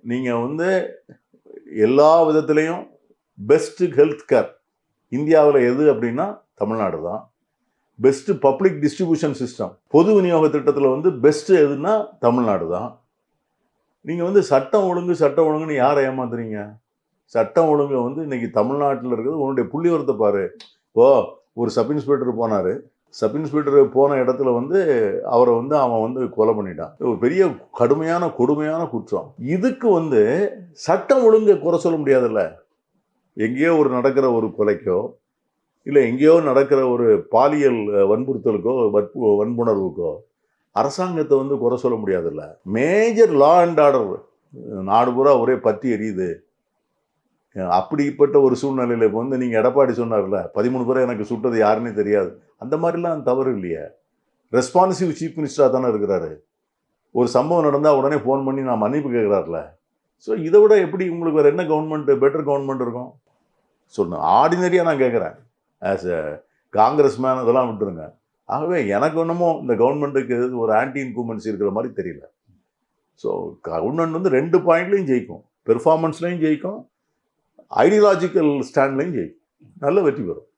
நீங்கள் வந்து எல்லா விதத்துலேயும் பெஸ்ட்டு ஹெல்த் கேர் இந்தியாவில் எது அப்படின்னா தமிழ்நாடு தான். பெஸ்ட்டு பப்ளிக் டிஸ்ட்ரிபியூஷன் சிஸ்டம், பொது விநியோக திட்டத்தில் வந்து பெஸ்ட்டு எதுன்னா தமிழ்நாடு தான். நீங்கள் வந்து சட்டம் ஒழுங்குன்னு யாரை ஏமாத்துறீங்க? சட்டம் ஒழுங்கு வந்து இன்னைக்கு தமிழ்நாட்டில் இருக்கிறது. உன்னுடைய புள்ளிவரத்தை பாரு. இப்போ ஒரு சப் இன்ஸ்பெக்டர் போனார். சப் இன்ஸ்பெக்டர் போன இடத்துல வந்து அவரை வந்து அவன் வந்து கொலை பண்ணிட்டான். ஒரு பெரிய கொடுமையான குற்றம். இதுக்கு வந்து சட்டம் ஒழுங்கு குறை சொல்ல முடியாதுல்ல. எங்கேயோ ஒரு நடக்கிற ஒரு கொலைக்கோ இல்லை எங்கேயோ நடக்கிற ஒரு பாலியல் வன்புறுத்தலுக்கோ வன்புணர்வுக்கோ அரசாங்கத்தை வந்து குறை சொல்ல முடியாதுல்ல. மேஜர் லா அண்ட் ஆர்டர் நாடு பூரா ஒரே பற்றி எரியுது. அப்படிப்பட்ட ஒரு சூழ்நிலையில் இப்போ வந்து நீங்கள் எடப்பாடி சொன்னார்ல 13 பேரை எனக்கு சுட்டது யாருன்னே தெரியாது. அந்த மாதிரிலாம் தவறு இல்லையே. ரெஸ்பான்சிவ் சீஃப் மினிஸ்டராக தானே இருக்கிறாரு. ஒரு சம்பவம் நடந்தால் உடனே ஃபோன் பண்ணி நான் மன்னிப்பு கேட்குறாருல. ஸோ இதை விட எப்படி உங்களுக்கு வேறு என்ன கவர்மெண்ட் பெட்டர் கவர்மெண்ட் இருக்கும் சொன்னேன். ஆர்டினரியாக நான் கேட்குறேன். ஆஸ் எ காங்கிரஸ் மேன் அதெல்லாம் விட்டுருங்க. ஆகவே எனக்கு ஒன்றுமோ இந்த கவர்மெண்ட்டுக்கு ஒரு ஆன்டி இன்கூமென்சி இருக்கிற மாதிரி தெரியல. ஸோ கவர்மெண்ட் வந்து 2 பாயிண்ட்லையும் ஜெயிக்கும். பெர்ஃபார்மன்ஸ்லையும் ஜெயிக்கும், ஐடியாலஜிக்கல் ஸ்டாண்ட்லையும் ஜெயிக்கும். நல்ல வெற்றி பெறும்.